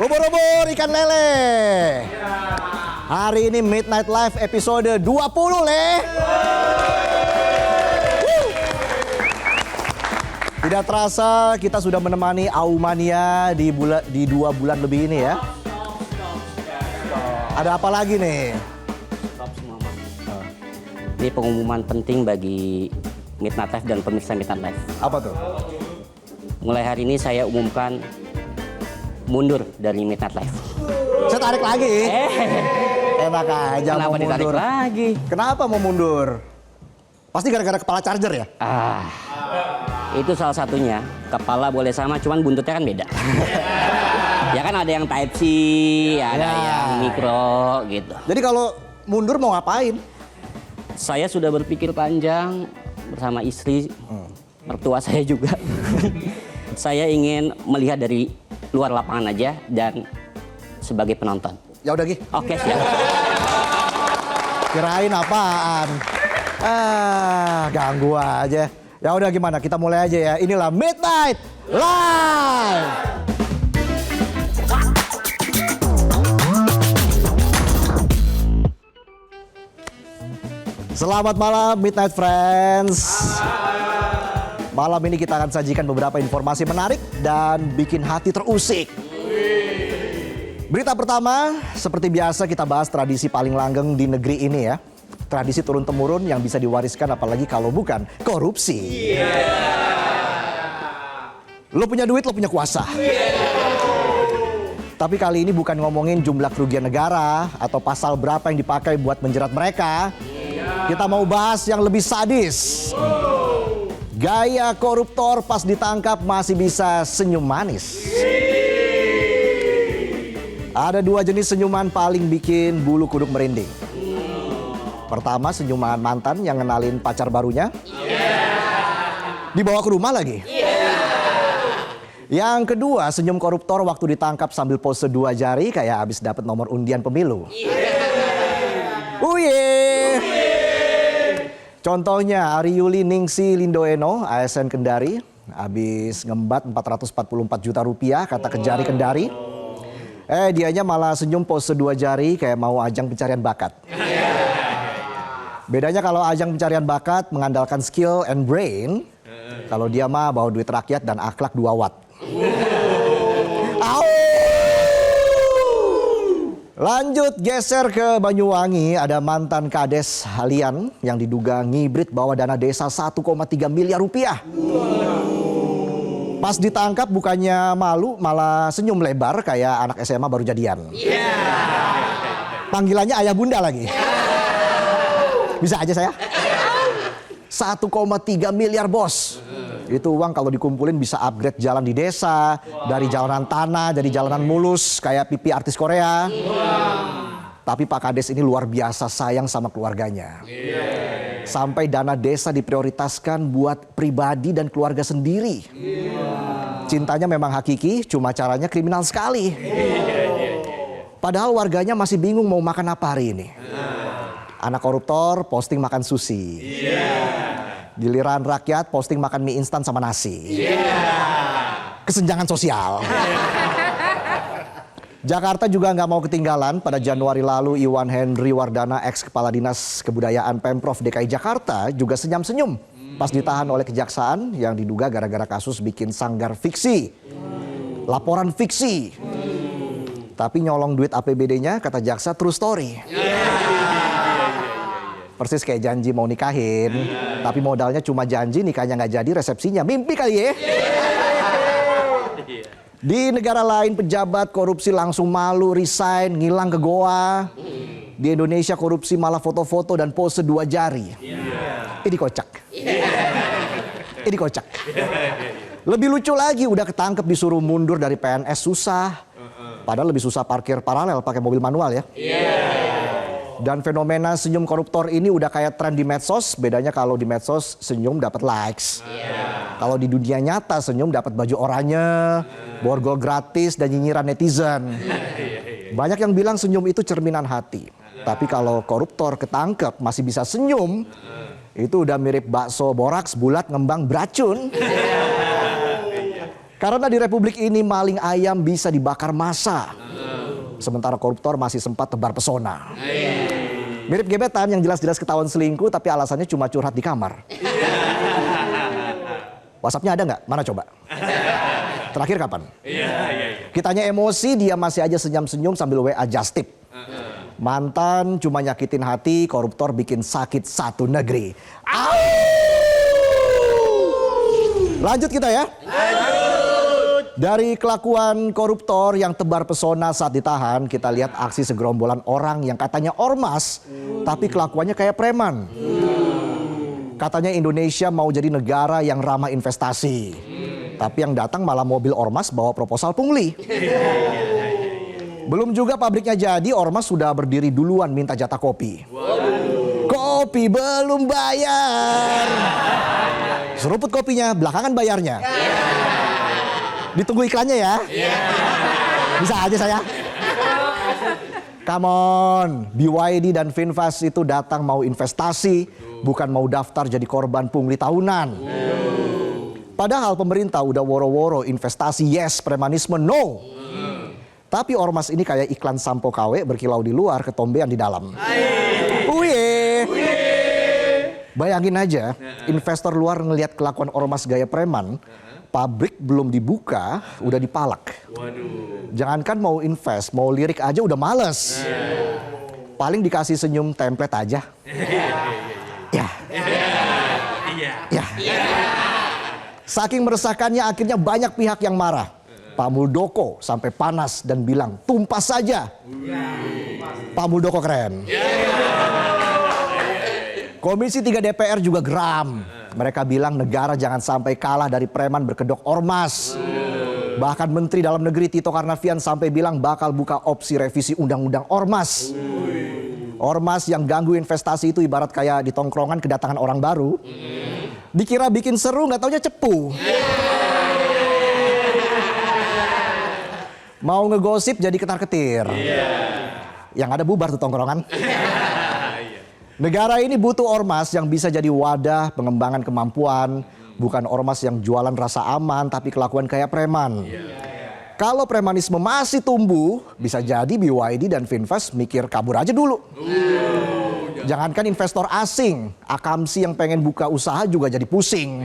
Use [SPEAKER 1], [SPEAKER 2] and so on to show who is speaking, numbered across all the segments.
[SPEAKER 1] Ubur-ubur ikan lele. Hari ini Midnight Live episode 20, Le. Tidak terasa kita sudah menemani Aumania di 2 bulan lebih ini ya. Ada apa lagi nih?
[SPEAKER 2] Stop semua, Mas. Ini pengumuman penting bagi Midnight Live dan pemirsa Midnight Live.
[SPEAKER 1] Apa tuh?
[SPEAKER 2] Mulai hari ini saya umumkan mundur dari Midnight Live.
[SPEAKER 1] Saya tarik lagi. Enak aja
[SPEAKER 2] Kenapa
[SPEAKER 1] mau
[SPEAKER 2] ditarik
[SPEAKER 1] mundur.
[SPEAKER 2] lagi?
[SPEAKER 1] Kenapa mau mundur? Pasti gara-gara kepala charger ya?
[SPEAKER 2] Itu salah satunya. Kepala boleh sama, cuman buntutnya kan beda. Ya kan ada yang Type C, ada yang mikro gitu.
[SPEAKER 1] Jadi kalau mundur mau ngapain?
[SPEAKER 2] Saya sudah berpikir panjang bersama istri, mertua saya juga. Saya ingin melihat dari luar lapangan aja dan sebagai penonton.
[SPEAKER 1] Ya udah Gi.
[SPEAKER 2] Oke, siap.
[SPEAKER 1] Kirain apaan? Ganggu aja. Ya udah gimana? Kita mulai aja ya. Inilah Midnight Live. Selamat malam Midnight Friends. Malam ini kita akan sajikan beberapa informasi menarik dan bikin hati terusik. Berita pertama, seperti biasa kita bahas tradisi paling langgeng di negeri ini ya. Tradisi turun-temurun yang bisa diwariskan apalagi kalau bukan korupsi. Lo punya duit, lo punya kuasa. Tapi kali ini bukan ngomongin jumlah kerugian negara atau pasal berapa yang dipakai buat menjerat mereka. Kita mau bahas yang lebih sadis. Gaya koruptor pas ditangkap masih bisa senyum manis. Ada 2 jenis senyuman paling bikin bulu kuduk merinding. Pertama, senyuman mantan yang ngenalin pacar barunya. Dibawa ke rumah lagi. Yang kedua, senyum koruptor waktu ditangkap sambil pose 2 jari kayak habis dapat nomor undian pemilu. Contohnya Ari Yuli Ningsi Lindoeno, ASN Kendari, habis ngembat 444 juta rupiah kata Kejari Kendari. Dianya malah senyum pose 2 jari kayak mau ajang pencarian bakat. Bedanya kalau ajang pencarian bakat mengandalkan skill and brain, kalau dia mah bawa duit rakyat dan akhlak 2 watt. Lanjut geser ke Banyuwangi, ada mantan kades Halian yang diduga ngibrit bawa dana desa 1,3 miliar rupiah. Pas ditangkap bukannya malu, malah senyum lebar kayak anak SMA baru jadian. Panggilannya ayah bunda lagi. Bisa aja saya. 1,3 miliar bos. Itu uang kalau dikumpulin bisa upgrade jalan di desa. Dari jalanan tanah, dari jalanan mulus kayak pipi artis Korea. Tapi Pak Kades ini luar biasa sayang sama keluarganya. Sampai dana desa diprioritaskan buat pribadi dan keluarga sendiri. Cintanya memang hakiki, cuma caranya kriminal sekali. Padahal warganya masih bingung mau makan apa hari ini. Anak koruptor posting makan sushi. Giliran rakyat posting makan mie instan sama nasi. Kesenjangan sosial. Jakarta juga nggak mau ketinggalan. Pada Januari lalu Iwan Henry Wardana, ex Kepala Dinas Kebudayaan Pemprov DKI Jakarta juga senyum-senyum pas ditahan oleh kejaksaan yang diduga gara-gara kasus bikin sanggar fiksi. Laporan fiksi. Tapi nyolong duit APBD-nya kata jaksa true story. Persis kayak janji mau nikahin, tapi modalnya cuma janji, nikahnya nggak jadi, resepsinya mimpi kali ya. Di negara lain pejabat korupsi langsung malu, resign, ngilang ke goa. Di Indonesia korupsi malah foto-foto dan pose 2 jari. Ini kocak. Ini kocak. Lebih lucu lagi, udah ketangkep disuruh mundur dari PNS susah. Padahal lebih susah parkir paralel pakai mobil manual ya. Dan fenomena senyum koruptor ini udah kayak tren di medsos. Bedanya kalau di medsos senyum dapat likes. Kalau di dunia nyata senyum dapat baju oranye, borgol gratis dan nyinyiran netizen. Banyak yang bilang senyum itu cerminan hati. Tapi kalau koruptor ketangkep masih bisa senyum, itu udah mirip bakso boraks bulat ngembang beracun. Karena di republik ini maling ayam bisa dibakar massa. Sementara koruptor masih sempat tebar pesona. Mirip gebetan yang jelas-jelas ketahuan selingkuh tapi alasannya cuma curhat di kamar. WhatsApp-nya ada nggak? Mana coba? Terakhir kapan? Kitanya emosi, dia masih aja senyum-senyum sambil WA just tip. Mantan cuma nyakitin hati, koruptor bikin sakit satu negeri. Lanjut kita ya. Dari kelakuan koruptor yang tebar pesona saat ditahan, kita lihat aksi segerombolan orang yang katanya ormas, tapi kelakuannya kayak preman. Katanya Indonesia mau jadi negara yang ramah investasi. Tapi yang datang malah mobil ormas bawa proposal pungli. Belum juga pabriknya jadi, ormas sudah berdiri duluan minta jatah kopi. Kopi belum bayar. Seruput kopinya, belakangan bayarnya. Ditunggu iklannya ya. Bisa aja saya. Come on, BYD dan Finfast itu datang mau investasi, bukan mau daftar jadi korban pungli tahunan. Padahal pemerintah udah woro-woro investasi yes, premanisme no. Tapi ormas ini kayak iklan sampo KW berkilau di luar, ketombean di dalam. Uye. Bayangin aja, investor luar ngelihat kelakuan ormas gaya preman, pabrik belum dibuka, udah dipalak. Jangankan mau invest, mau lirik aja udah males. Paling dikasih senyum template aja. Ya. Saking meresahkannya akhirnya banyak pihak yang marah. Pak Muldoko sampai panas dan bilang tumpas saja. Pak Muldoko keren. Komisi 3 DPR juga geram. Mereka bilang negara jangan sampai kalah dari preman berkedok ormas. Bahkan Menteri Dalam Negeri Tito Karnavian sampai bilang bakal buka opsi revisi undang-undang ormas. Ormas yang ganggu investasi itu ibarat kayak di tongkrongan kedatangan orang baru. Dikira bikin seru, nggak taunya cepu. Mau ngegosip jadi ketar-ketir. Yang ada bubar tuh tongkrongan. Negara ini butuh ormas yang bisa jadi wadah pengembangan kemampuan. Bukan ormas yang jualan rasa aman tapi kelakuan kayak preman. Kalau premanisme masih tumbuh, bisa jadi BYD dan Finfast mikir kabur aja dulu. Jangankan investor asing, akamsi yang pengen buka usaha juga jadi pusing.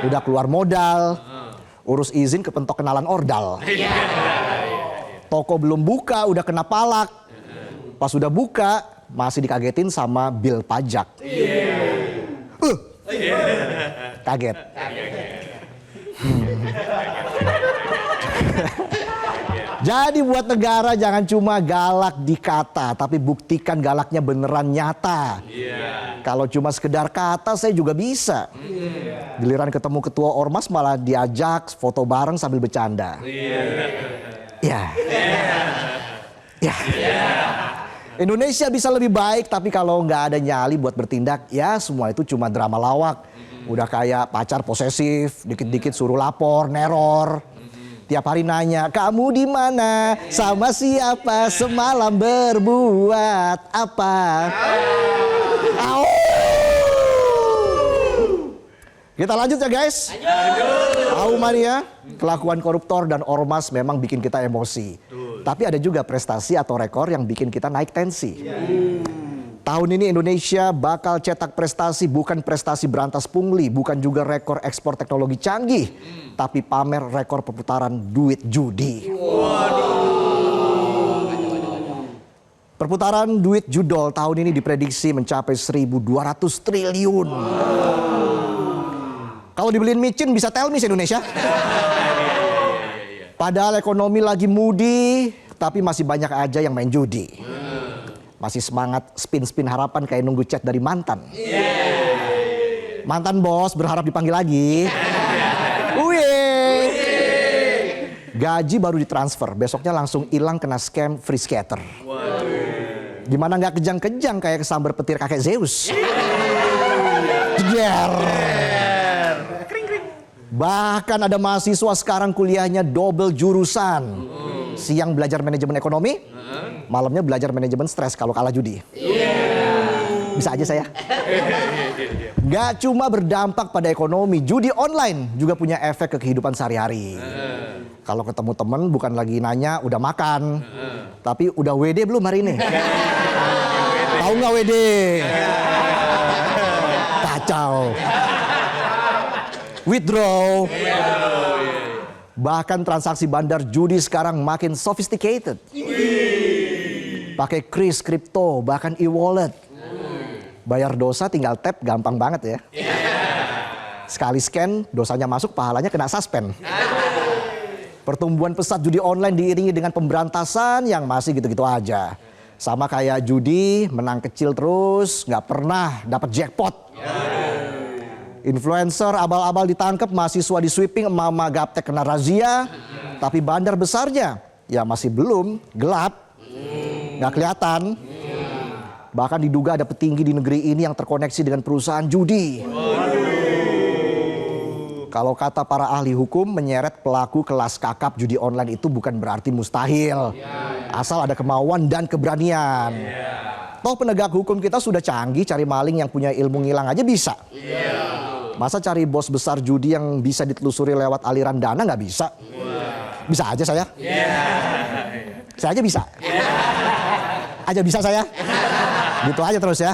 [SPEAKER 1] Udah keluar modal, urus izin kepentok kenalan ordal. Toko belum buka udah kena palak. Pas udah buka masih dikagetin sama bil pajak. Kaget. Jadi buat negara jangan cuma galak di kata, tapi buktikan galaknya beneran nyata. Kalau cuma sekedar kata saya juga bisa. Giliran ketemu ketua ormas malah diajak foto bareng sambil bercanda. Ya. Indonesia bisa lebih baik, tapi kalau nggak ada nyali buat bertindak, ya semua itu cuma drama lawak. Udah kayak pacar posesif, dikit-dikit suruh lapor, neror. Tiap hari nanya, kamu di mana? Sama siapa? Semalam berbuat apa? Kita lanjut ya guys. Mania, kelakuan koruptor dan ormas memang bikin kita emosi. Tapi ada juga prestasi atau rekor yang bikin kita naik tensi. Tahun ini Indonesia bakal cetak prestasi, bukan prestasi berantas pungli, bukan juga rekor ekspor teknologi canggih, tapi pamer rekor perputaran duit judi. Perputaran duit judol tahun ini diprediksi mencapai 1.200 triliun. Kalau dibeliin micin bisa telmis Indonesia. Padahal ekonomi lagi mudi, tapi masih banyak aja yang main judi. Masih semangat spin-spin harapan kayak nunggu chat dari mantan. Mantan bos berharap dipanggil lagi. Gaji baru ditransfer, besoknya langsung hilang kena scam free skater. Gimana nggak kejang-kejang kayak kesambar petir kakek Zeus. Jeger. Bahkan ada mahasiswa sekarang kuliahnya double jurusan. Siang belajar manajemen ekonomi, malamnya belajar manajemen stres kalau kalah judi. Bisa aja saya. Gak cuma berdampak pada ekonomi, judi online juga punya efek ke kehidupan sehari-hari. Kalau ketemu temen bukan lagi nanya udah makan, tapi udah WD belum hari ini? Tahu nggak WD? Kacau. Withdraw. Bahkan transaksi bandar judi sekarang makin sophisticated. Pakai kris, kripto, bahkan e-wallet. Bayar dosa tinggal tap, gampang banget ya. Sekali scan, dosanya masuk, pahalanya kena suspend. Pertumbuhan pesat judi online diiringi dengan pemberantasan yang masih gitu-gitu aja. Sama kayak judi, menang kecil terus, nggak pernah dapat jackpot. Influencer abal-abal ditangkap, mahasiswa di sweeping, emak-emak gaptek kena razia. Tapi bandar besarnya, ya masih belum, gelap, nggak kelihatan. Bahkan diduga ada petinggi di negeri ini yang terkoneksi dengan perusahaan judi. Kalau kata para ahli hukum, menyeret pelaku kelas kakap judi online itu bukan berarti mustahil. Asal ada kemauan dan keberanian. Toh penegak hukum kita sudah canggih, cari maling yang punya ilmu ngilang aja bisa. Masa cari bos besar judi yang bisa ditelusuri lewat aliran dana nggak bisa? Bisa aja saya. Saya aja bisa. Aja bisa saya. Gitu aja terus ya.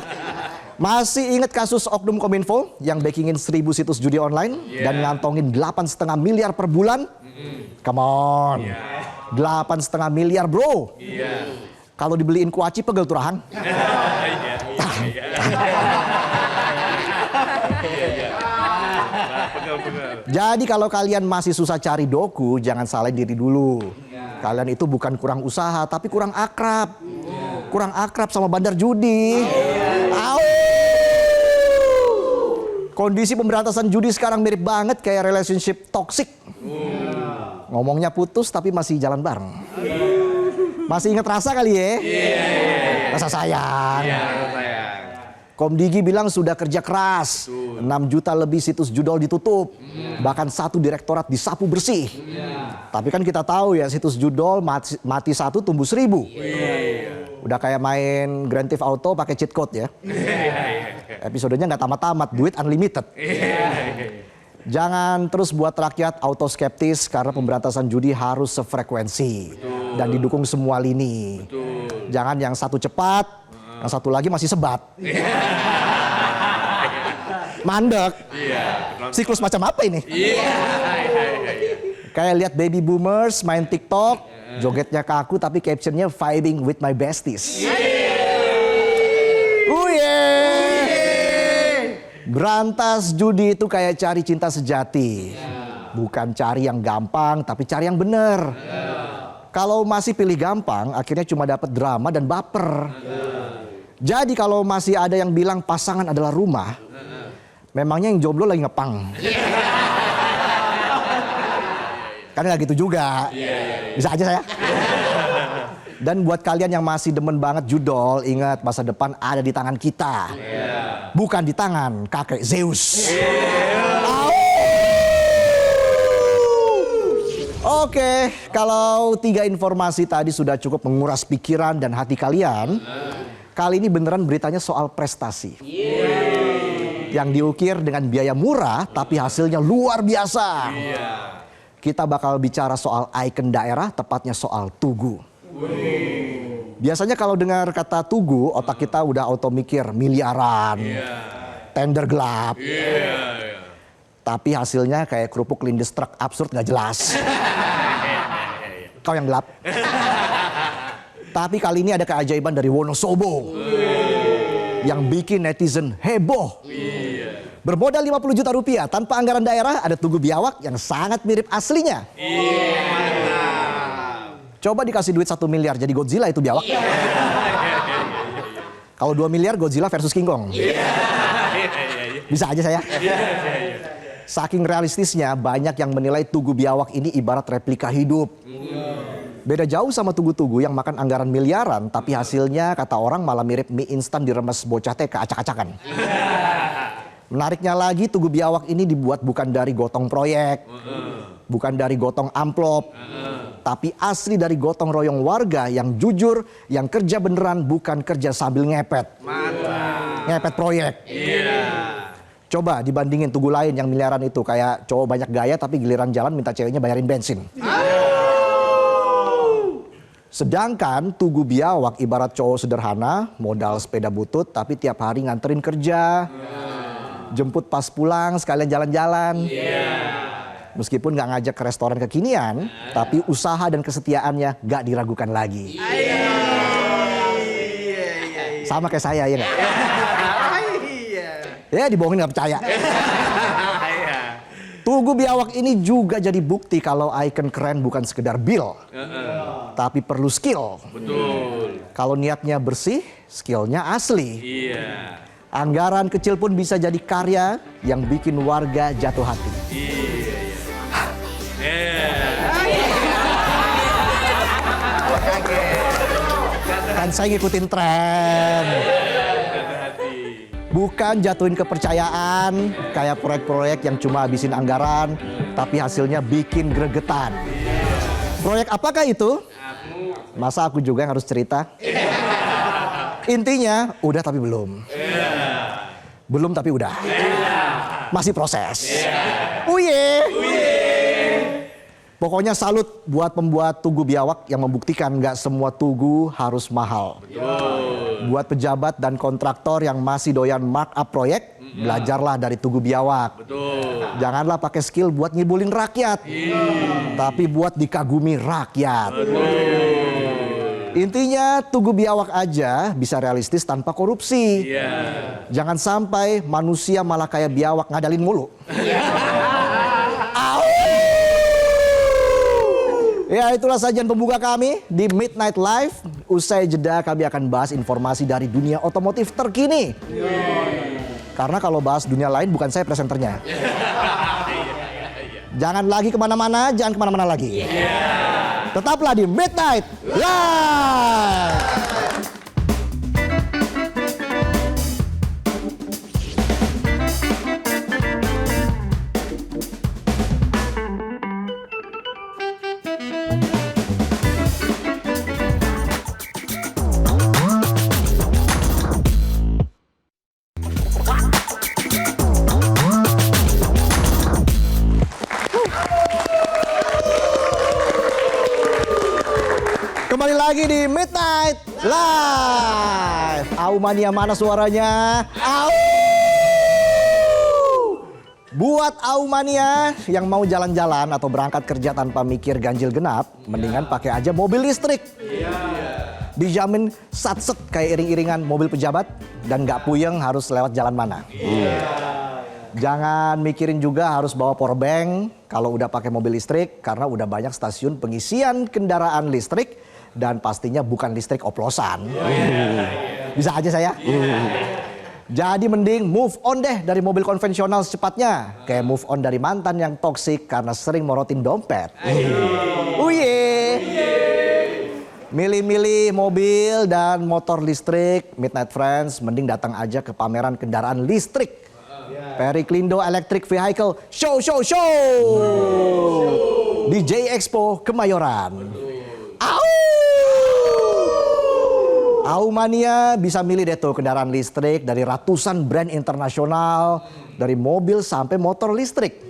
[SPEAKER 1] Masih ingat kasus Oknum Kominfo yang backingin 1000 situs judi online dan ngantongin 8,5 miliar per bulan? Come on. 8,5 miliar bro. Kalau dibeliin kuaci pegel tuh rahang. Jadi kalau kalian masih susah cari doku, jangan salahin diri dulu. Kalian itu bukan kurang usaha, tapi kurang akrab. Kurang akrab sama bandar judi. Au! Kondisi pemberantasan judi sekarang mirip banget kayak relationship toxic. Ngomongnya putus tapi masih jalan bareng. Masih inget rasa kali ya? Rasa sayang. Komdigi bilang sudah kerja keras. 6 juta lebih situs judol ditutup. Bahkan 1 direktorat disapu bersih. Tapi kan kita tahu ya, situs judol mati 1 tumbuh 1000. Udah kayak main Grand Theft Auto pakai cheat code ya. Episodenya nggak tamat-tamat, duit unlimited. Jangan terus buat rakyat auto skeptis karena pemberantasan judi harus sefrekuensi dan didukung semua lini. Jangan yang satu cepat, yang satu lagi masih sebat. Mandek. Siklus macam apa ini? Kayak lihat baby boomers main TikTok, jogetnya kaku tapi captionnya vibing with my besties. Berantas judi itu kayak cari cinta sejati. Bukan cari yang gampang, tapi cari yang bener. Kalau masih pilih gampang, akhirnya cuma dapat drama dan baper. Jadi kalau masih ada yang bilang pasangan adalah rumah, memangnya yang jomblo lagi ngepang. Kan nggak gitu juga. Bisa aja saya. Dan buat kalian yang masih demen banget judol, ingat masa depan ada di tangan kita. Bukan di tangan kakek Zeus. Oke, kalau 3 informasi tadi sudah cukup menguras pikiran dan hati kalian, kali ini beneran beritanya soal prestasi. Yang diukir dengan biaya murah tapi hasilnya luar biasa. Kita bakal bicara soal ikon daerah, tepatnya soal Tugu. Biasanya kalau dengar kata Tugu, otak kita udah auto mikir miliaran, tender gelap. Tapi hasilnya kayak kerupuk lindes truk absurd gak jelas. Kau yang gelap. Tapi kali ini ada keajaiban dari Wonosobo yang bikin netizen heboh. Bermodal 50 juta rupiah tanpa anggaran daerah, ada Tugu Biawak yang sangat mirip aslinya. Coba dikasih duit 1 miliar jadi Godzilla itu biawak. Kalau 2 miliar Godzilla versus King Kong. Bisa aja saya. Saking realistisnya banyak yang menilai Tugu Biawak ini ibarat replika hidup. Beda jauh sama Tugu-Tugu yang makan anggaran miliaran tapi hasilnya kata orang malah mirip mie instan diremes bocah TK acak-acakan. Menariknya lagi Tugu Biawak ini dibuat bukan dari gotong proyek. Bukan dari gotong amplop. Tapi asli dari gotong royong warga yang jujur, yang kerja beneran bukan kerja sambil ngepet. Ngepet proyek. Coba dibandingin tugu lain yang miliaran itu. Kayak cowok banyak gaya tapi giliran jalan minta ceweknya bayarin bensin. Sedangkan tugu biawak ibarat cowok sederhana, modal sepeda butut tapi tiap hari nganterin kerja. Jemput pas pulang sekalian jalan-jalan. Meskipun nggak ngajak ke restoran kekinian, tapi usaha dan kesetiaannya nggak diragukan lagi. Sama kayak saya ya nggak? Ya dibohongin nggak percaya. Tugu biawak ini juga jadi bukti kalau icon keren bukan sekedar bil, tapi perlu skill.
[SPEAKER 3] Betul.
[SPEAKER 1] Kalau niatnya bersih, skillnya asli.
[SPEAKER 3] Iya.
[SPEAKER 1] Anggaran kecil pun bisa jadi karya yang bikin warga jatuh hati. Kan saya ngikutin tren. Bukan jatuhin kepercayaan kayak proyek-proyek yang cuma habisin anggaran, tapi hasilnya bikin gregetan. Proyek apakah itu? Masa aku juga yang harus cerita? Intinya, udah tapi belum. Belum tapi udah. Masih proses. Uye. Pokoknya salut buat pembuat tugu biawak yang membuktikan nggak semua tugu harus mahal. Buat pejabat dan kontraktor yang masih doyan markup proyek, belajarlah dari tugu biawak. Janganlah pakai skill buat ngibulin rakyat, tapi buat dikagumi rakyat. Intinya tugu biawak aja bisa realistis tanpa korupsi. Jangan sampai manusia malah kayak biawak ngadalin mulu. Ya itulah sajian pembuka kami di Midnight Live. Usai jeda kami akan bahas informasi dari dunia otomotif terkini. Karena kalau bahas dunia lain bukan saya presenternya. Jangan lagi kemana-mana, jangan kemana-mana lagi. Tetaplah di Midnight Live. Kembali lagi di Midnight Live. Aumania mana suaranya? Au! Buat Aumania yang mau jalan-jalan atau berangkat kerja tanpa mikir ganjil genap, mendingan pakai aja mobil listrik. Dijamin satset kayak iring-iringan mobil pejabat dan nggak puyeng harus lewat jalan mana. Jangan mikirin juga harus bawa power bank kalau udah pakai mobil listrik karena udah banyak stasiun pengisian kendaraan listrik. Dan pastinya bukan listrik oplosan. Bisa aja saya. Jadi mending move on deh dari mobil konvensional secepatnya. Kayak move on dari mantan yang toksik karena sering morotin dompet. Uye. Milih-milih mobil dan motor listrik, Midnight Friends mending datang aja ke pameran kendaraan listrik. Periklindo Electric Vehicle Show di J Expo Kemayoran. Aumania bisa milih deh tuh kendaraan listrik dari ratusan brand internasional, dari mobil sampai motor listrik.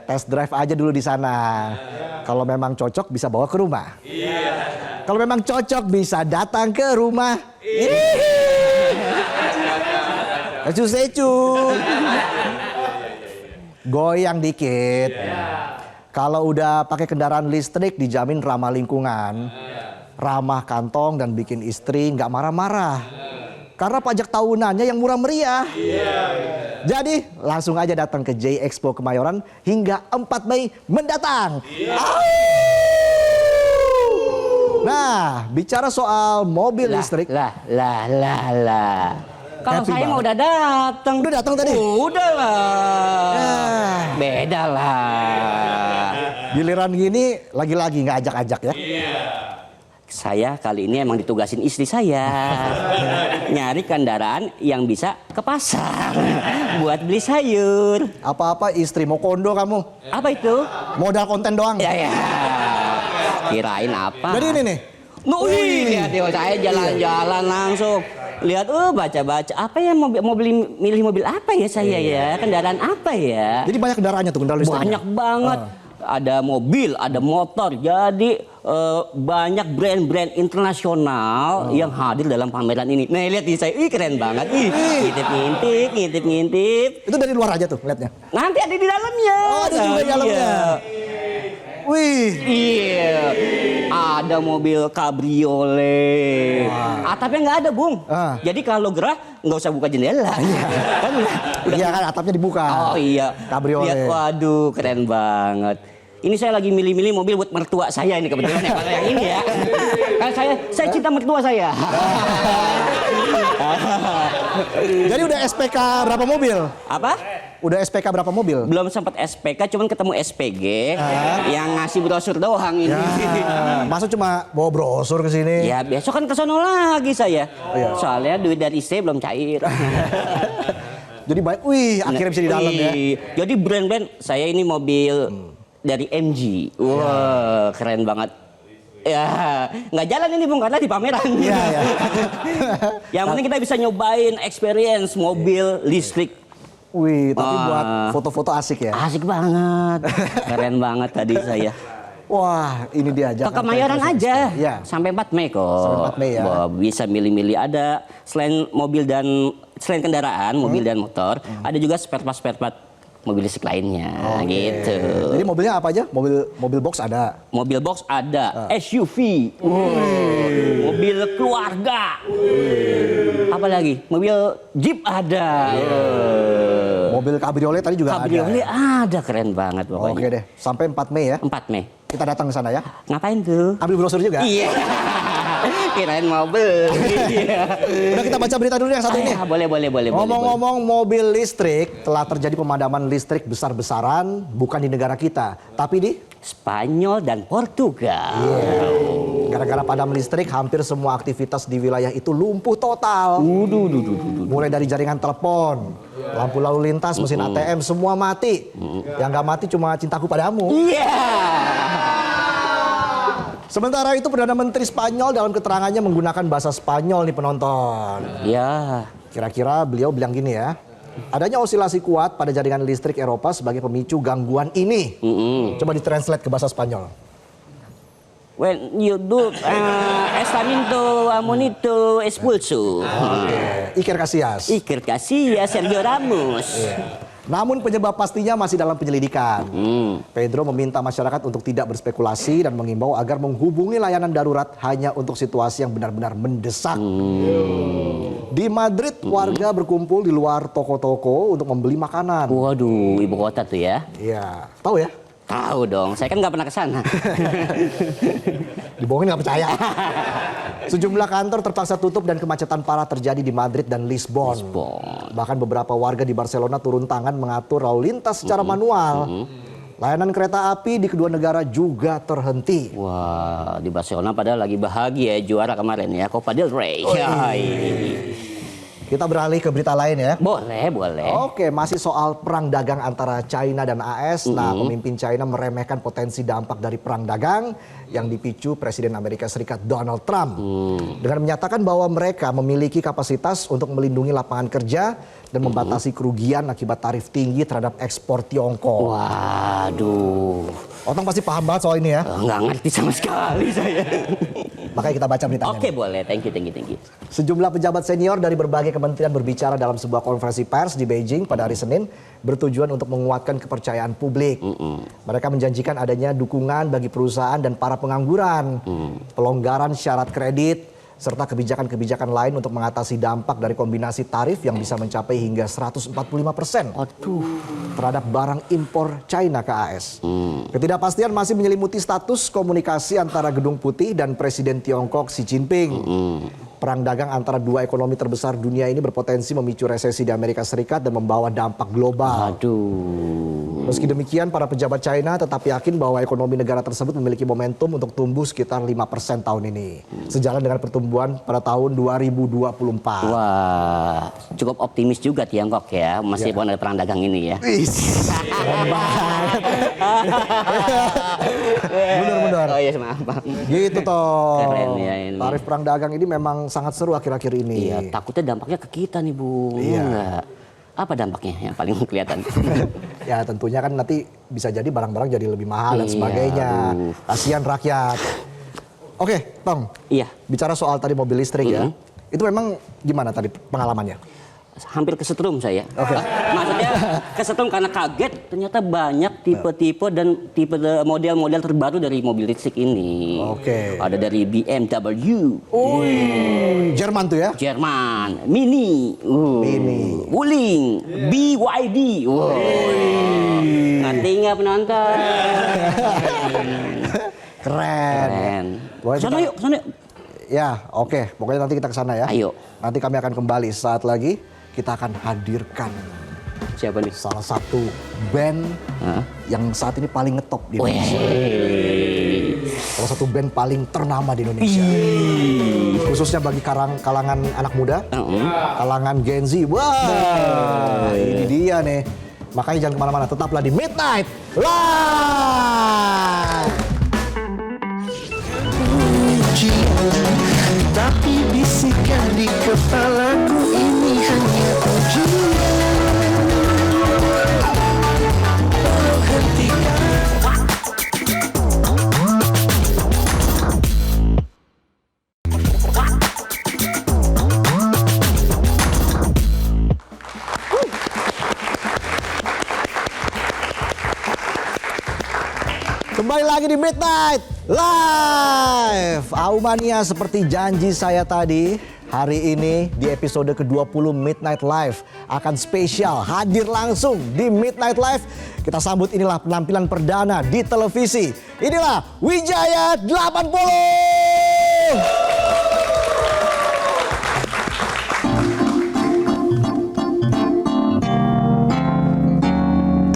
[SPEAKER 1] Test drive aja dulu di sana. Kalau memang cocok bisa bawa ke rumah. Kalau memang cocok bisa datang ke rumah. Secu. Goyang dikit. Kalau udah pakai kendaraan listrik dijamin ramah lingkungan. Ramah kantong dan bikin istri nggak marah-marah. Karena pajak tahunannya yang murah meriah. Jadi langsung aja datang ke J Expo Kemayoran hingga 4 Mei mendatang. Nah, bicara soal mobil listrik.
[SPEAKER 2] Kalau
[SPEAKER 1] Happy
[SPEAKER 2] saya
[SPEAKER 1] banget.
[SPEAKER 2] mau udah datang.
[SPEAKER 1] Udah datang tadi?
[SPEAKER 2] Udah lah. Beda lah.
[SPEAKER 1] Giliran gini lagi-lagi nggak ajak-ajak ya.
[SPEAKER 2] Saya kali ini emang ditugasin istri saya nyari kendaraan yang bisa ke pasar buat beli sayur.
[SPEAKER 1] Apa-apa istri mau kondo kamu.
[SPEAKER 2] Apa itu?
[SPEAKER 1] Modal konten doang.
[SPEAKER 2] Ya. Kirain apa?
[SPEAKER 1] Jadi ini nih.
[SPEAKER 2] Lihat ya, saya jalan-jalan langsung. lihat baca-baca apa ya mau milih mobil apa ya saya ya, kendaraan apa ya.
[SPEAKER 1] Jadi banyak kendaraannya tuh, kendaraan listrik.
[SPEAKER 2] Banyak banget. Ada mobil, ada motor. Jadi banyak brand-brand internasional yang hadir dalam pameran ini. Nah, lihat nih saya, keren banget. Ngintip.
[SPEAKER 1] Itu dari luar aja tuh lihatnya.
[SPEAKER 2] Nanti ada di dalamnya.
[SPEAKER 1] Oh, ada juga di dalamnya. Wih.
[SPEAKER 2] Iya. Ada mobil cabriolet. Atapnya nggak ada, Bung. Jadi kalau gerah nggak usah buka jendela.
[SPEAKER 1] Iya kan, atapnya dibuka.
[SPEAKER 2] Oh iya.
[SPEAKER 1] Cabriolet.
[SPEAKER 2] Lihat, waduh, keren banget. Ini saya lagi milih-milih mobil buat mertua saya ini kebetulan kalau yang ini ya. Kan saya cinta mertua saya.
[SPEAKER 1] Jadi udah SPK berapa mobil?
[SPEAKER 2] Apa?
[SPEAKER 1] Udah SPK berapa mobil?
[SPEAKER 2] Belum sempat SPK, cuman ketemu SPG yang ngasih brosur doang ini.
[SPEAKER 1] Ya, masa cuma bawa brosur ke sini?
[SPEAKER 2] Ya besok kan ke sono lagi saya. Soalnya duit dari istri belum cair.
[SPEAKER 1] Jadi baik, wih akhirnya bisa di dalam ya.
[SPEAKER 2] Jadi brand-brand saya ini mobil dari MG. Wah, keren banget. Ya, nggak jalan ini Bung karena di pameran.
[SPEAKER 1] Iya.
[SPEAKER 2] Yang penting kita bisa nyobain experience mobil listrik.
[SPEAKER 1] Wih, tapi buat foto-foto asik ya.
[SPEAKER 2] Asik banget. Keren banget tadi saya.
[SPEAKER 1] Wah, ini dia
[SPEAKER 2] Ke Kemayoran aja.
[SPEAKER 1] Ya.
[SPEAKER 2] Sampai 4 Mei kok.
[SPEAKER 1] Sampai 4 Mei ya.
[SPEAKER 2] Wah, bisa milih-milih ada selain kendaraan, mobil dan motor, ada juga spare part mobil listrik lainnya gitu.
[SPEAKER 1] Jadi mobilnya apa aja? Mobil box ada.
[SPEAKER 2] Mobil box ada, SUV, mobil keluarga, apa lagi? Mobil Jeep ada,
[SPEAKER 1] mobil cabriolet tadi juga ada.
[SPEAKER 2] Cabriolet ada, keren banget pokoknya.
[SPEAKER 1] Oke deh, sampai 4 Mei ya.
[SPEAKER 2] 4 Mei.
[SPEAKER 1] Kita datang ke sana ya.
[SPEAKER 2] Ngapain tuh?
[SPEAKER 1] Ambil brosur juga.
[SPEAKER 2] Iya. Kirain mobil.
[SPEAKER 1] Udah kita baca berita dulu yang satu ini.
[SPEAKER 2] Boleh.
[SPEAKER 1] Ngomong-ngomong mobil listrik, telah terjadi pemadaman listrik besar-besaran bukan di negara kita, tapi di
[SPEAKER 2] Spanyol dan Portugal.
[SPEAKER 1] Gara-gara padam listrik, hampir semua aktivitas di wilayah itu lumpuh total. Mulai dari jaringan telepon, lampu lalu lintas, mesin ATM, semua mati. Yang nggak mati cuma cintaku padamu.
[SPEAKER 2] Iya.
[SPEAKER 1] Sementara itu Perdana Menteri Spanyol dalam keterangannya menggunakan bahasa Spanyol nih penonton.
[SPEAKER 2] Ya.
[SPEAKER 1] Kira-kira beliau bilang gini ya. Adanya osilasi kuat pada jaringan listrik Eropa sebagai pemicu gangguan ini. Coba ditranslate ke bahasa Spanyol.
[SPEAKER 2] When you do estamento amonito expulso.
[SPEAKER 1] Iker Casillas.
[SPEAKER 2] Iker Casillas, Sergio Ramos.
[SPEAKER 1] Namun penyebab pastinya masih dalam penyelidikan. Pedro meminta masyarakat untuk tidak berspekulasi dan mengimbau agar menghubungi layanan darurat hanya untuk situasi yang benar-benar mendesak. Di Madrid, warga berkumpul di luar toko-toko untuk membeli makanan.
[SPEAKER 2] Waduh, ibu kota tuh ya.
[SPEAKER 1] Iya, tahu ya?
[SPEAKER 2] Tahu dong, saya kan nggak pernah ke sana.
[SPEAKER 1] Dibohongin nggak percaya. Sejumlah kantor terpaksa tutup dan kemacetan parah terjadi di Madrid dan Lisbon. Bahkan beberapa warga di Barcelona turun tangan mengatur lalu lintas secara manual. Layanan kereta api di kedua negara juga terhenti.
[SPEAKER 2] Wah, di Barcelona padahal lagi bahagia juara kemarin ya, Copa del Rey.
[SPEAKER 1] Kita beralih ke berita lain ya.
[SPEAKER 2] Boleh.
[SPEAKER 1] Oke, masih soal perang dagang antara China dan AS. Nah, pemimpin China meremehkan potensi dampak dari perang dagang yang dipicu Presiden Amerika Serikat Donald Trump. Dengan menyatakan bahwa mereka memiliki kapasitas untuk melindungi lapangan kerja dan membatasi kerugian akibat tarif tinggi terhadap ekspor Tiongkok.
[SPEAKER 2] Waduh.
[SPEAKER 1] Otong pasti paham banget soal ini ya.
[SPEAKER 2] Nggak ngerti sama sekali saya.
[SPEAKER 1] Makanya kita baca beritanya.
[SPEAKER 2] Oke, boleh. Thank you.
[SPEAKER 1] Sejumlah pejabat senior dari berbagai kementerian berbicara dalam sebuah konferensi pers di Beijing pada hari Senin bertujuan untuk menguatkan kepercayaan publik. Mereka menjanjikan adanya dukungan bagi perusahaan dan para pengangguran, pelonggaran syarat kredit, serta kebijakan-kebijakan lain untuk mengatasi dampak dari kombinasi tarif yang bisa mencapai hingga 145% terhadap barang impor China ke AS. Ketidakpastian masih menyelimuti status komunikasi antara Gedung Putih dan Presiden Tiongkok Xi Jinping. Perang dagang antara dua ekonomi terbesar dunia ini berpotensi memicu resesi di Amerika Serikat dan membawa dampak global. Meski demikian, para pejabat China tetap yakin bahwa ekonomi negara tersebut memiliki momentum untuk tumbuh sekitar 5% tahun ini. Sejalan dengan pertumbuhan pada tahun 2024.
[SPEAKER 2] Wah, cukup optimis juga Tiongkok ya, meskipun ada perang dagang ini ya.
[SPEAKER 1] Keren banget. Bener-bener.
[SPEAKER 2] Oh iya, maaf.
[SPEAKER 1] Gitu toh.
[SPEAKER 2] Keren ya ini.
[SPEAKER 1] Tarif perang dagang ini memang sangat seru akhir-akhir ini.
[SPEAKER 2] Iya, takutnya dampaknya ke kita nih Bu.
[SPEAKER 1] Iya.
[SPEAKER 2] Enggak. Apa dampaknya yang paling kelihatan?
[SPEAKER 1] Ya tentunya kan nanti bisa jadi barang-barang jadi lebih mahal dan
[SPEAKER 2] Iya,
[SPEAKER 1] sebagainya.
[SPEAKER 2] aduh.
[SPEAKER 1] Kasihan rakyat. Oke, Tong.
[SPEAKER 2] Iya,
[SPEAKER 1] Bicara soal tadi mobil listrik ya. Itu memang gimana tadi pengalamannya?
[SPEAKER 2] hampir kesetrum saya. Maksudnya kesetrum karena kaget ternyata banyak tipe-tipe dan tipe model-model terbaru dari mobil listrik ini.
[SPEAKER 1] Oke.
[SPEAKER 2] Ada dari BMW,
[SPEAKER 1] Jerman tuh ya?
[SPEAKER 2] Jerman, Mini,
[SPEAKER 1] Mini.
[SPEAKER 2] Wuling, BYD. Nanti nggak penonton.
[SPEAKER 1] Keren.
[SPEAKER 2] Keren.
[SPEAKER 1] Boleh
[SPEAKER 2] Sana
[SPEAKER 1] kita-
[SPEAKER 2] yuk, sana yuk.
[SPEAKER 1] Ya, oke. Pokoknya nanti kita ke sana ya.
[SPEAKER 2] Ayo.
[SPEAKER 1] Nanti kami akan kembali saat lagi. Kita akan hadirkan
[SPEAKER 2] Siapa nih?
[SPEAKER 1] salah satu band yang saat ini paling ngetop di Indonesia. Salah satu band paling ternama di Indonesia. Khususnya bagi kalangan anak muda, kalangan Gen Z. Wah, ini dia nih. Makanya jangan kemana-mana, tetaplah di Midnight Live.
[SPEAKER 3] Tapi bisikan di kepalaku ini hanya ujian. Tolong hentikan.
[SPEAKER 1] Kembali lagi di Midnight Live. Aumania, seperti janji saya tadi, hari ini di episode ke-20 Midnight Live akan spesial hadir langsung di Midnight Live. Kita sambut inilah penampilan perdana di televisi. Inilah Wijaya 80.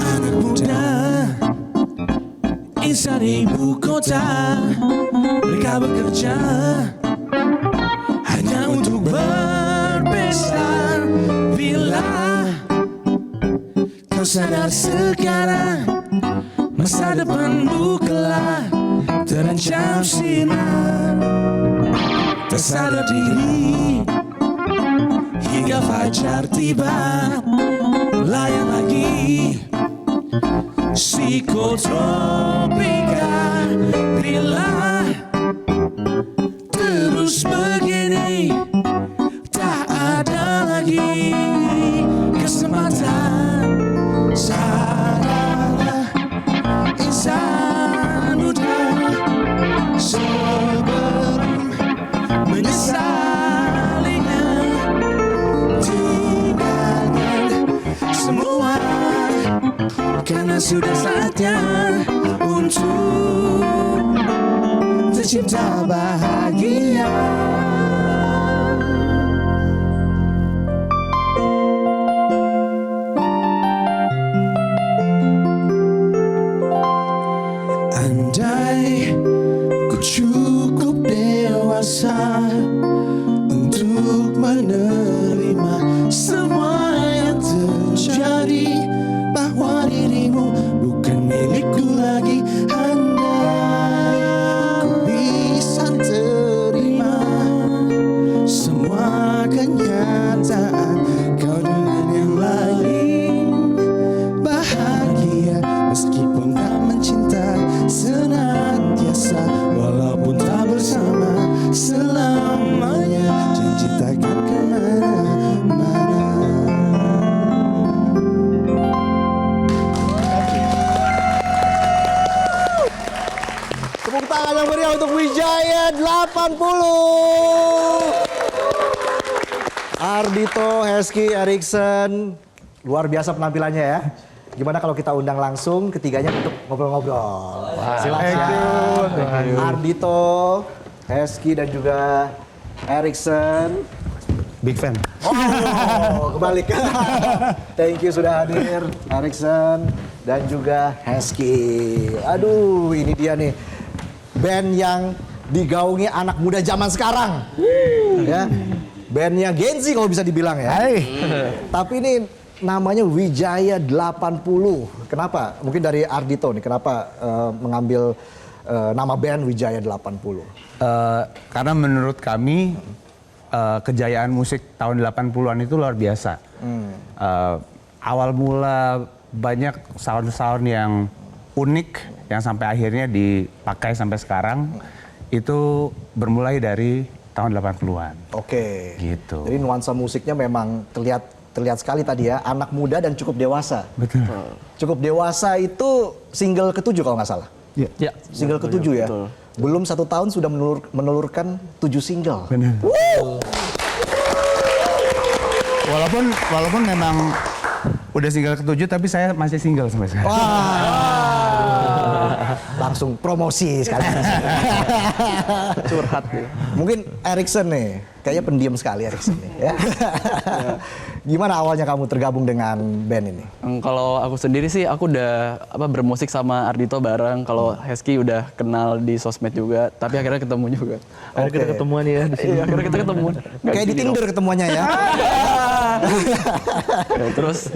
[SPEAKER 3] Anak muda insan ibu kota, mereka bekerja hanya untuk berpesta. Bila kau sadar sekarang, masa depanmu kelak terancam sinar. Tak sadar diri hingga fajar tiba, layan lagi psikotropika. Bila terus begini, tak ada lagi kesempatan. Sadarlah insan muda, sebelum menyesalinya. Tinggalkan semua, karena sudah saatnya untuk tercipta bahagia. Andai ku cukup dewasa untuk menerima semua yang terjadi, bahwa dirimu bukan milikku lagi. Andai ku bisa terima semua kenyataan, kau dengan yang lain bahagia, meskipun tak mencinta senantiasa, walaupun tak bersama selamanya. Janji takkan kemana-mana.
[SPEAKER 1] Tepuk tangan yang meriah untuk Wijaya 80. Ardhito, Hesky, Erikson, luar biasa penampilannya ya. Gimana kalau kita undang langsung ketiganya untuk ngobrol-ngobrol? Silakan. Ardhito, Hesky dan juga Erikson.
[SPEAKER 4] Big fan.
[SPEAKER 1] Oh, kebalik. Thank you sudah hadir, Erikson dan juga Hesky. Aduh, ini dia nih band yang digaungi anak muda zaman sekarang. Ya. Bandnya Gen Z kalau bisa dibilang ya. Tapi ini namanya Wijaya 80. Kenapa? Mungkin dari Ardhito nih, kenapa mengambil nama band Wijaya 80?
[SPEAKER 3] Karena menurut kami kejayaan musik tahun 80-an itu luar biasa. Awal mula banyak sound-sound yang unik yang sampai akhirnya dipakai sampai sekarang itu bermulai dari tahun 80-an.
[SPEAKER 1] Oke.
[SPEAKER 3] Gitu.
[SPEAKER 1] Jadi nuansa musiknya memang terlihat sekali tadi ya, anak muda dan cukup dewasa.
[SPEAKER 3] Betul.
[SPEAKER 1] Cukup dewasa itu single ke-7 kalau nggak salah.
[SPEAKER 3] Ya.
[SPEAKER 1] Single ke-7 ya. Belum 1 tahun sudah menelurkan 7 single.
[SPEAKER 3] Benar. Walaupun memang udah single ke-7 tapi saya masih single sampai sekarang.
[SPEAKER 1] Langsung promosi sekali.
[SPEAKER 4] Curhat ya.
[SPEAKER 1] Mungkin Erikson nih, kayaknya pendiam sekali Erikson nih. Ya. Gimana awalnya kamu tergabung dengan band ini?
[SPEAKER 4] Kalau aku sendiri sih aku udah bermusik sama Ardhito bareng. Kalau Hesky udah kenal di sosmed juga, tapi akhirnya ketemu juga. Akhirnya kita ketemuan ya di sini. Iya, akhirnya kita ketemu.
[SPEAKER 1] Kayak di Tinder ketemuannya ya.
[SPEAKER 4] Terus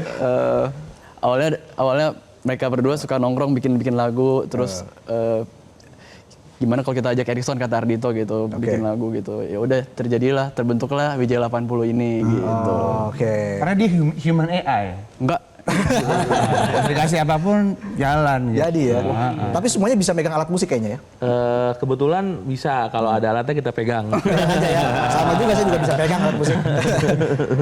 [SPEAKER 4] awalnya mereka berdua suka nongkrong bikin lagu, terus gimana kalau kita ajak Erikson kata Ardhito gitu, bikin lagu gitu. Ya udah terbentuklah Wijaya 80 ini gitu.
[SPEAKER 1] Oke.
[SPEAKER 3] Karena dia human AI.
[SPEAKER 4] Enggak.
[SPEAKER 3] Aplikasi apapun jalan. Gitu.
[SPEAKER 1] Jadi ya. Tapi semuanya bisa megang alat musik kayaknya ya.
[SPEAKER 5] Kebetulan bisa, kalau ada alatnya kita pegang.
[SPEAKER 1] Aja ya. Sama juga saya juga bisa pegang alat musik.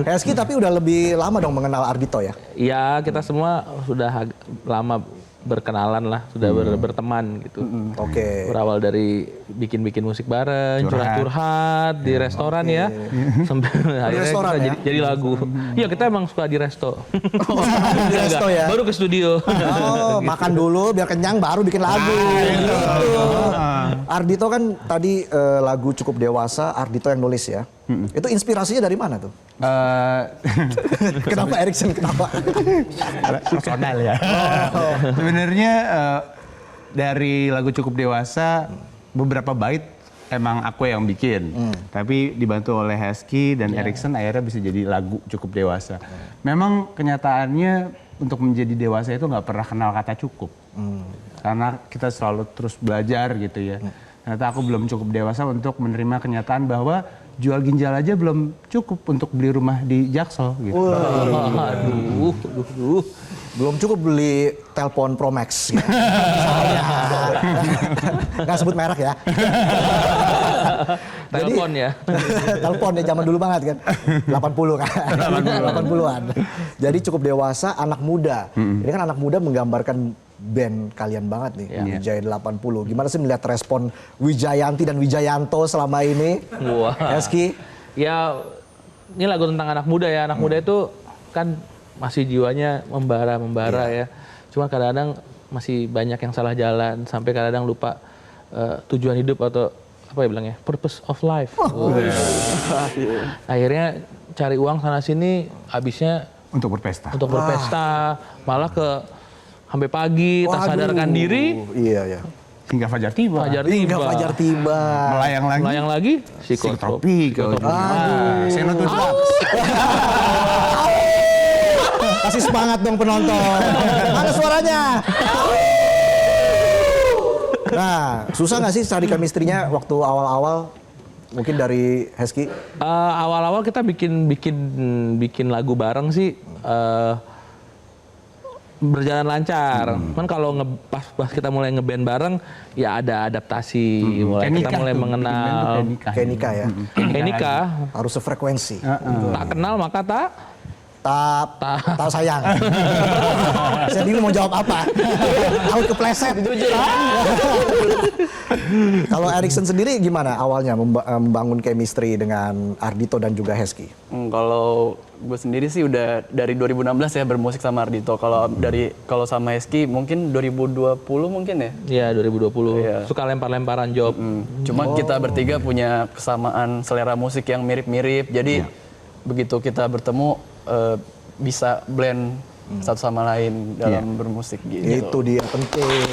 [SPEAKER 1] Hesky tapi udah lebih lama dong mengenal Ardhito ya.
[SPEAKER 5] Iya, kita semua sudah lama berkenalan lah, sudah berteman gitu.
[SPEAKER 1] Oke.
[SPEAKER 5] Berawal dari bikin musik bareng, curhat-curhat di restoran ya. Sampai akhirnya
[SPEAKER 1] restoran
[SPEAKER 5] kita
[SPEAKER 1] ya?
[SPEAKER 5] jadi lagu. Iya, kita emang suka di resto.
[SPEAKER 1] Di resto ya.
[SPEAKER 5] Baru ke studio.
[SPEAKER 1] Oh, makan dulu biar kenyang baru bikin lagu. Gitu. Ardhito kan tadi lagu cukup dewasa, Ardhito yang nulis ya. Itu inspirasinya dari mana tuh? Kenapa Erikson? Kenapa?
[SPEAKER 3] Personal ya. Sebenarnya dari lagu cukup dewasa beberapa bait emang aku yang bikin, tapi dibantu oleh Hesky dan Erikson akhirnya bisa jadi lagu cukup dewasa. Memang kenyataannya untuk menjadi dewasa itu nggak pernah kenal kata cukup, karena kita selalu terus belajar gitu ya. Ternyata aku belum cukup dewasa untuk menerima kenyataan bahwa jual ginjal aja belum cukup untuk beli rumah di Jaksel gitu.
[SPEAKER 5] Aduh.
[SPEAKER 1] Belum cukup beli telepon Pro Max. Gitu. Nggak sebut merek ya.
[SPEAKER 5] Telepon ya.
[SPEAKER 1] Telepon ya zaman dulu banget kan. 80 kan. 80-an. Jadi cukup dewasa, anak muda. Ini kan anak muda menggambarkan band kalian banget nih, Wijaya 80. Gimana sih melihat respon Wijayanti dan Wijayanto selama ini?
[SPEAKER 5] Wah.
[SPEAKER 1] Hesky?
[SPEAKER 5] Ya, ini lagu tentang anak muda ya. Anak muda itu kan masih jiwanya membara ya. Cuma kadang-kadang masih banyak yang salah jalan, sampai kadang-kadang lupa tujuan hidup atau apa ya bilangnya, purpose of life. Akhirnya cari uang sana sini, habisnya
[SPEAKER 3] Untuk berpesta.
[SPEAKER 5] malah ke sampai pagi, tak sadarkan diri,
[SPEAKER 1] Iya, ya.
[SPEAKER 3] Hingga fajar tiba.
[SPEAKER 1] Hingga fajar tiba.
[SPEAKER 3] Melayang lagi.
[SPEAKER 5] psikotropika.
[SPEAKER 3] Senotudrak.
[SPEAKER 1] Kasih semangat dong penonton. Mana suaranya? Nah, susah nggak sih cari chemistry-nya waktu awal-awal? Mungkin dari Hesky?
[SPEAKER 5] Awal-awal kita bikin lagu bareng sih berjalan lancar. Kan kalau pas kita mulai ngeband bareng, ya ada adaptasi. Kita mulai mengenal.
[SPEAKER 1] Kayak nikah ya.
[SPEAKER 5] Kayak nikah.
[SPEAKER 1] Harus sefrekuensi.
[SPEAKER 5] Tak kenal maka tak
[SPEAKER 1] Tak sayang. Saya bingung mau jawab apa. Aku kepleset. Kalau Erikson sendiri gimana awalnya membangun chemistry dengan Ardhito dan juga Hesky?
[SPEAKER 4] Kalau gue sendiri sih udah dari 2016 ya bermusik sama Ardhito. Kalau sama Hesky mungkin 2020 mungkin ya.
[SPEAKER 5] Iya 2020.
[SPEAKER 4] Iya.
[SPEAKER 5] Suka lempar-lemparan job.
[SPEAKER 4] Cuma kita bertiga punya kesamaan selera musik yang mirip-mirip. Jadi begitu kita bertemu bisa blend satu sama lain dalam bermusik gitu.
[SPEAKER 1] Itu dia penting.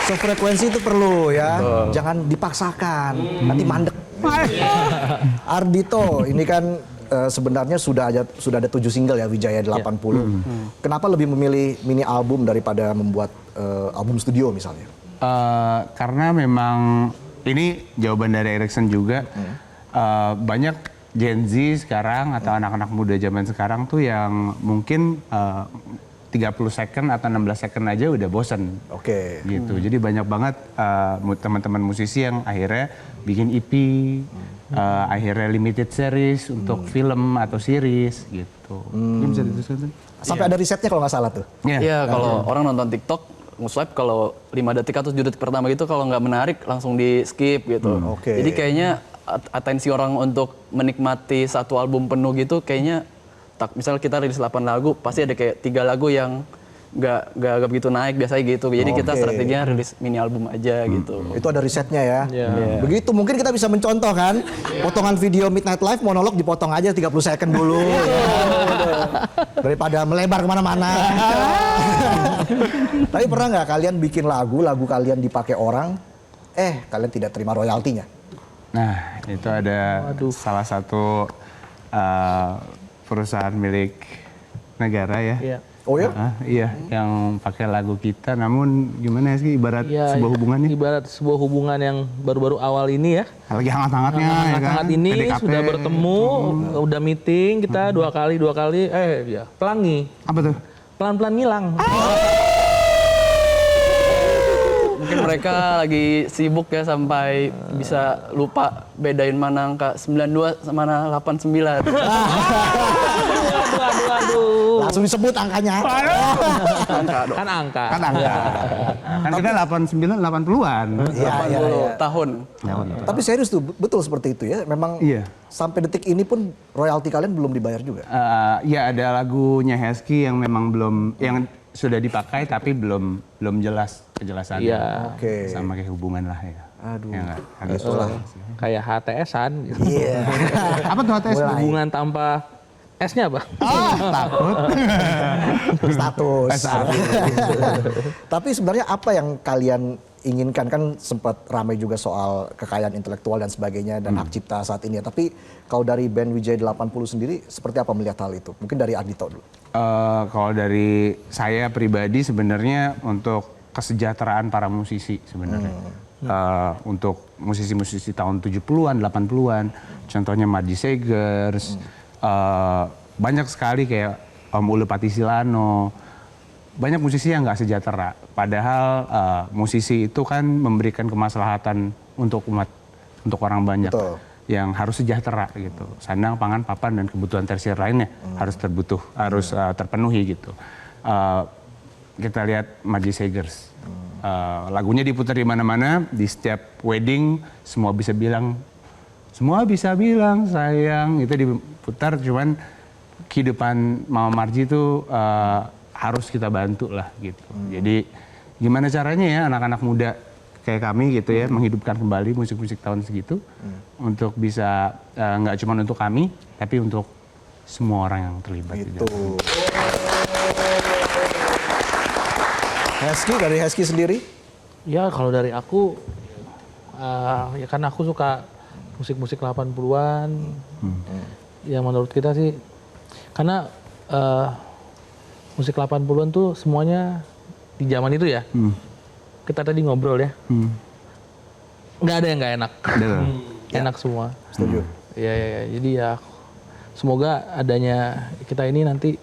[SPEAKER 1] Sefrekuensi itu perlu ya, jangan dipaksakan, nanti mandek. Ardhito, ini kan sebenarnya sudah ada 7 single ya Wijaya 80. Kenapa lebih memilih mini album daripada membuat album studio misalnya?
[SPEAKER 3] Karena memang ini jawaban dari Erikson juga. Banyak Gen Z sekarang atau anak-anak muda zaman sekarang tuh yang mungkin 30 second atau 16 second aja udah bosen.
[SPEAKER 1] Oke.
[SPEAKER 3] Gitu. Jadi banyak banget teman-teman musisi yang akhirnya bikin EP, akhirnya limited series untuk film atau series gitu. Ini bisa diteruskan tuh?
[SPEAKER 1] Sampai ada risetnya kalau nggak salah tuh.
[SPEAKER 4] Iya, kalau orang nonton TikTok nge-swipe kalau 5 detik atau 7 detik pertama gitu kalau nggak menarik langsung di skip gitu.
[SPEAKER 1] Oke.
[SPEAKER 4] Jadi kayaknya atensi orang untuk menikmati satu album penuh gitu kayaknya misalnya kita rilis 8 lagu pasti ada kayak 3 lagu yang nggak begitu naik biasanya gitu. Jadi kita strateginya rilis mini album aja gitu.
[SPEAKER 1] Itu ada risetnya ya.
[SPEAKER 5] Iya.
[SPEAKER 1] Begitu mungkin kita bisa mencontoh kan. Potongan video Midnight Live monolog dipotong aja 30 second dulu. Daripada melebar kemana-mana. Tapi pernah nggak kalian bikin lagu kalian dipakai orang, kalian tidak terima royaltinya?
[SPEAKER 3] Nah, itu ada salah satu perusahaan milik negara ya.
[SPEAKER 5] Iya.
[SPEAKER 1] Oh ya?
[SPEAKER 3] Iya, yang pakai lagu kita. Namun gimana sih ibarat
[SPEAKER 5] Ya,
[SPEAKER 3] sebuah hubungan nih?
[SPEAKER 5] ibarat sebuah hubungan yang baru-baru awal ini ya.
[SPEAKER 3] Lagi hangat-hangatnya ya kan?
[SPEAKER 5] Hangat-hangat ini
[SPEAKER 3] PDKT.
[SPEAKER 5] sudah bertemu, udah meeting kita dua kali, ya pelangi,
[SPEAKER 3] Apa tuh?
[SPEAKER 5] pelan-pelan ngilang.
[SPEAKER 4] Mungkin mereka lagi sibuk ya sampai bisa lupa bedain mana angka 92 sama mana 89.
[SPEAKER 5] Aduh.
[SPEAKER 1] Langsung disebut angkanya.
[SPEAKER 5] Kan angka.
[SPEAKER 3] Kan angka. Kan kita 89, 80-an.
[SPEAKER 1] Iya, iya, iya.
[SPEAKER 4] 80 tahun.
[SPEAKER 1] Tapi serius tuh, betul seperti itu ya. Memang
[SPEAKER 3] Iya.
[SPEAKER 1] sampai detik ini pun royalti kalian belum dibayar juga.
[SPEAKER 3] Ya ada lagunya Hesky yang memang belum, yang sudah dipakai tapi belum jelas kejelasannya.
[SPEAKER 5] Iya.
[SPEAKER 1] Oke.
[SPEAKER 3] Sama kayak hubungan lah ya.
[SPEAKER 1] Aduh.
[SPEAKER 3] Ya nggak? Agak susah.
[SPEAKER 5] Kayak HTS-an gitu.
[SPEAKER 1] Iya.
[SPEAKER 3] Apa tuh HTS?
[SPEAKER 5] Hubungan tanpa S-nya apa?
[SPEAKER 3] Takut.
[SPEAKER 1] Status. Tapi sebenarnya apa yang kalian inginkan? Kan sempat ramai juga soal kekayaan intelektual dan sebagainya dan hak cipta saat ini ya. Tapi kalau dari band Wijaya 80 sendiri seperti apa melihat hal itu? Mungkin dari Ardhito dulu.
[SPEAKER 3] Kalau dari saya pribadi sebenarnya untuk kesejahteraan para musisi sebenarnya. Untuk musisi-musisi tahun 70-an, 80-an, contohnya Madji Segers, banyak sekali kayak Om Ulu Patisilano, banyak musisi yang nggak sejahtera. Padahal musisi itu kan memberikan kemaslahatan untuk umat, untuk orang banyak.
[SPEAKER 1] Betul.
[SPEAKER 3] Yang harus sejahtera gitu. Sandang, pangan, papan dan kebutuhan tersier lainnya harus terpenuhi gitu. Kita lihat Madji Segers. Lagunya diputar di mana-mana, di setiap wedding semua bisa bilang sayang, itu diputar, cuman kehidupan Mama Marji itu harus kita bantu lah gitu. Jadi gimana caranya ya anak-anak muda kayak kami gitu ya menghidupkan kembali musik-musik tahun segitu untuk bisa nggak cuma untuk kami tapi untuk semua orang yang terlibat di
[SPEAKER 1] Itu.
[SPEAKER 3] dalam.
[SPEAKER 1] Hesky, dari Hesky sendiri?
[SPEAKER 5] Ya kalau dari aku, ya karena aku suka musik-musik 80-an. Ya menurut kita sih, karena musik 80-an tuh semuanya di zaman itu ya. Kita tadi ngobrol ya. Nggak ada yang nggak enak. Enak semua.
[SPEAKER 1] Setuju.
[SPEAKER 5] Ya, jadi ya semoga adanya kita ini nanti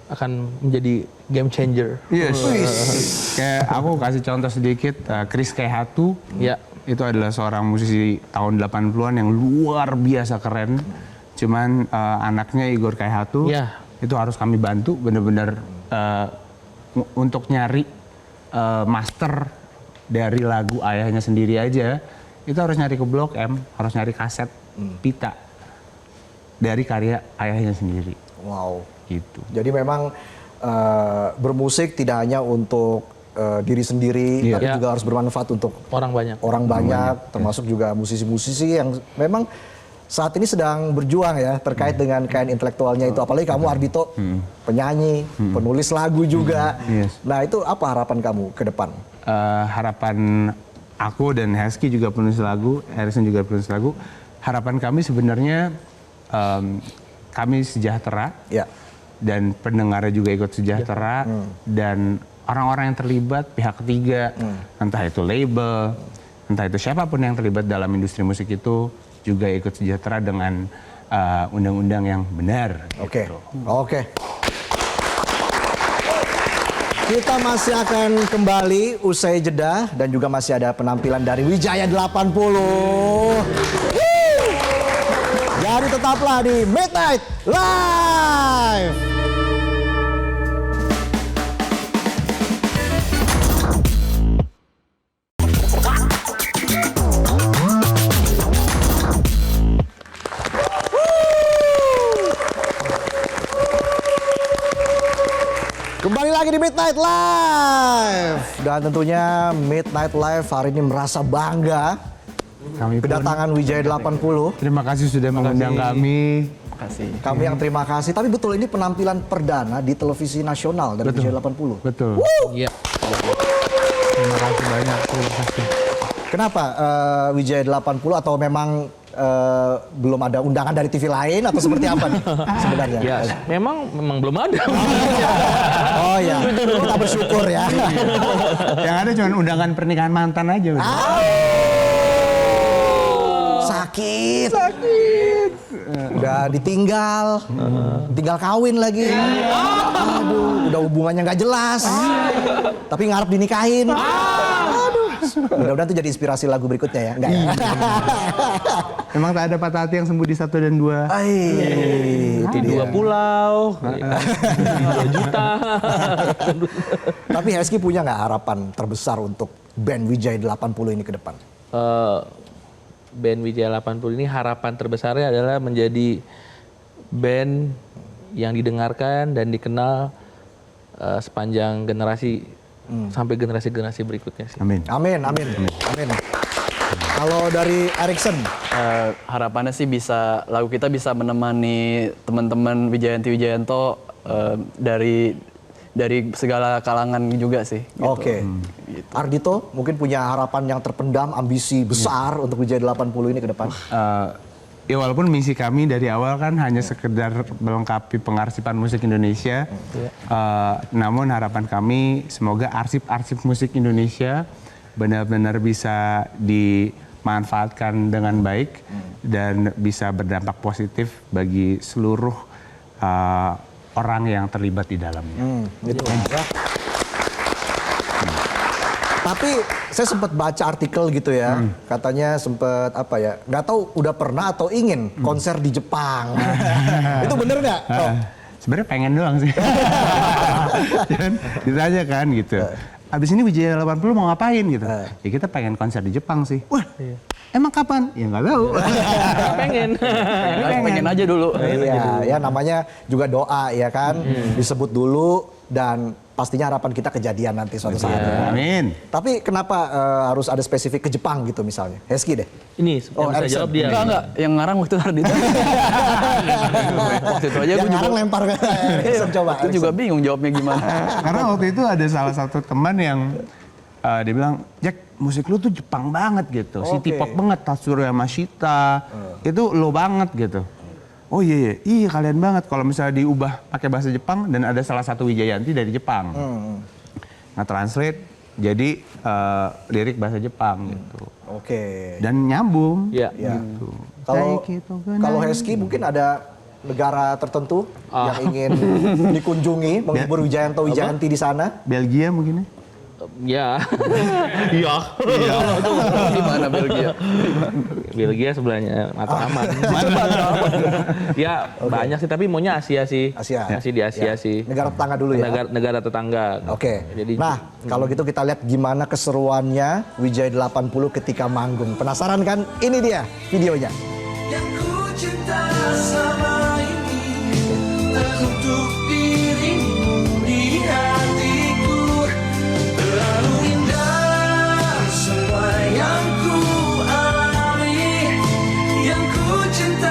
[SPEAKER 5] akan menjadi game changer.
[SPEAKER 3] Yes. Kayak aku kasih contoh sedikit, Chris Kaihatu.
[SPEAKER 5] Ya.
[SPEAKER 3] Itu adalah seorang musisi tahun 80-an yang luar biasa keren. Cuman anaknya Igor Kaihatu,
[SPEAKER 5] Ya.
[SPEAKER 3] itu harus kami bantu bener-bener untuk nyari master dari lagu ayahnya sendiri aja. Itu harus nyari ke Blok M, harus nyari kaset pita dari karya ayahnya sendiri.
[SPEAKER 1] Wow.
[SPEAKER 3] Gitu.
[SPEAKER 1] Jadi memang bermusik tidak hanya untuk diri sendiri,
[SPEAKER 3] Iya.
[SPEAKER 1] tapi
[SPEAKER 5] Ya.
[SPEAKER 1] juga harus bermanfaat untuk
[SPEAKER 5] Orang banyak.
[SPEAKER 1] orang banyak, termasuk juga musisi-musisi yang memang saat ini sedang berjuang ya terkait dengan kekayaan intelektualnya itu. Apalagi kamu Ardhito, penyanyi, penulis lagu juga.
[SPEAKER 3] Yes.
[SPEAKER 1] Nah itu apa harapan kamu ke depan?
[SPEAKER 3] Harapan aku dan Hesky juga penulis lagu, Harrison juga penulis lagu. Harapan kami sebenarnya kami sejahtera
[SPEAKER 1] Ya.
[SPEAKER 3] dan pendengarnya juga ikut sejahtera dan orang-orang yang terlibat pihak ketiga, entah itu label, entah itu siapapun yang terlibat dalam industri musik itu juga ikut sejahtera dengan undang-undang yang benar.
[SPEAKER 1] Oke,
[SPEAKER 3] gitu.
[SPEAKER 1] oke. Kita masih akan kembali usai jeda dan juga masih ada penampilan dari Wijaya 80. Jadi tetaplah di Midnight Live. Kembali lagi di Midnight Live. Dan tentunya Midnight Live hari ini merasa bangga
[SPEAKER 3] Kami pun
[SPEAKER 1] kedatangan Wijaya 80.
[SPEAKER 3] terima kasih sudah mengundang kami.
[SPEAKER 4] Makasih.
[SPEAKER 1] Kami yang terima kasih. Tapi betul ini penampilan perdana di televisi nasional dari Wijaya 80.
[SPEAKER 3] Betul.
[SPEAKER 5] Iya.
[SPEAKER 3] Terima kasih banyak. Terima kasih.
[SPEAKER 1] Kenapa Wijaya 80 atau memang belum ada undangan dari TV lain atau seperti apa nih sebenarnya?
[SPEAKER 5] Ya, memang belum ada.
[SPEAKER 1] Oh ya, kita bersyukur ya.
[SPEAKER 3] Yang ada cuma undangan pernikahan mantan aja. Udah.
[SPEAKER 1] Sakit. Udah ditinggal, tinggal kawin lagi. Aduh, udah hubungannya nggak jelas. Tapi ngarep dinikahin. Aduh. Mudah-mudahan itu jadi inspirasi lagu berikutnya ya. Enggak ya?
[SPEAKER 3] Memang tak ada patah hati yang sembuh di 1 dan 2.
[SPEAKER 1] Itu
[SPEAKER 5] Di 2 pulau, 2 juta.
[SPEAKER 1] Tapi Hesky punya nggak harapan terbesar untuk band Wijaya 80 ini ke depan?
[SPEAKER 5] Band Wijaya 80 ini harapan terbesarnya adalah menjadi band yang didengarkan dan dikenal sepanjang generasi sampai generasi-generasi berikutnya sih.
[SPEAKER 3] Amin.
[SPEAKER 1] Amin, amin, amin. Kalau dari Erikson,
[SPEAKER 4] Harapannya sih bisa lagu kita bisa menemani teman-teman Wijayanti Wijayanto dari segala kalangan juga sih. Gitu.
[SPEAKER 1] oke. Ardhito mungkin punya harapan yang terpendam, ambisi besar untuk Wijaya 80 ini ke depan.
[SPEAKER 3] Ya walaupun misi kami dari awal kan hanya sekedar melengkapi pengarsipan musik Indonesia, namun harapan kami semoga arsip-arsip musik Indonesia benar-benar bisa dimanfaatkan dengan baik dan bisa berdampak positif bagi seluruh orang yang terlibat di dalamnya.
[SPEAKER 1] Gitu ya. Tapi saya sempat baca artikel gitu ya, katanya sempat apa ya, nggak tahu udah pernah atau ingin konser di Jepang. Itu bener nggak? Oh.
[SPEAKER 3] Sebenarnya pengen doang sih. Dan ditanya kan gitu. Abis ini Wijaya 80 mau ngapain gitu? Ya kita pengen konser di Jepang sih. Wah, emang kapan? Ya nggak tahu.
[SPEAKER 4] Pengen aja dulu.
[SPEAKER 1] Iya, ya namanya juga doa ya kan, disebut dulu dan pastinya harapan kita kejadian nanti suatu saat.
[SPEAKER 3] Amin.
[SPEAKER 1] Tapi kenapa harus ada spesifik ke Jepang gitu misalnya? Hesky deh.
[SPEAKER 5] Ini yang bisa
[SPEAKER 1] Erikson.
[SPEAKER 5] jawab dia.
[SPEAKER 4] Enggak, yang ngarang waktu itu Ardhito. Waktu itu aja
[SPEAKER 1] Yang
[SPEAKER 4] gue juga
[SPEAKER 1] ngarang lempar ke Erikson coba.
[SPEAKER 4] itu juga bingung jawabnya gimana.
[SPEAKER 3] Karena waktu itu ada salah satu teman yang dia bilang, Jack musik lu tuh Jepang banget gitu, city pop banget, Tatsuro Yamashita, itu lo banget gitu. Oh iya, kalian banget kalau misalnya diubah pakai bahasa Jepang dan ada salah satu Wijayanti dari Jepang. Nge-translate jadi lirik bahasa Jepang gitu.
[SPEAKER 1] Oke.
[SPEAKER 3] Dan nyambung.
[SPEAKER 5] Iya.
[SPEAKER 1] Ya.
[SPEAKER 3] Gitu.
[SPEAKER 1] Kalau Hesky mungkin ada negara tertentu yang ingin dikunjungi, menghibur Wijayanti di sana.
[SPEAKER 3] Belgia mungkin ya?
[SPEAKER 5] Ya. Iya.
[SPEAKER 4] Di mana Belgia?
[SPEAKER 5] Belgia sebelahnya aman. Ya, banyak sih tapi maunya Asia sih.
[SPEAKER 1] Asia.
[SPEAKER 5] Masih di Asia
[SPEAKER 1] Ya.
[SPEAKER 5] sih.
[SPEAKER 1] Negara tetangga dulu ya.
[SPEAKER 5] Negara tetangga.
[SPEAKER 1] Oke.
[SPEAKER 5] Jadi
[SPEAKER 1] Nah, kalau gitu kita lihat gimana keseruannya Wijaya 80 ketika manggung. Penasaran kan? Ini dia videonya.
[SPEAKER 6] Yang ku cinta selama ini terkutuk dirimu di hatiku. Terlalu indah semua yang ku alami. Yang ku cinta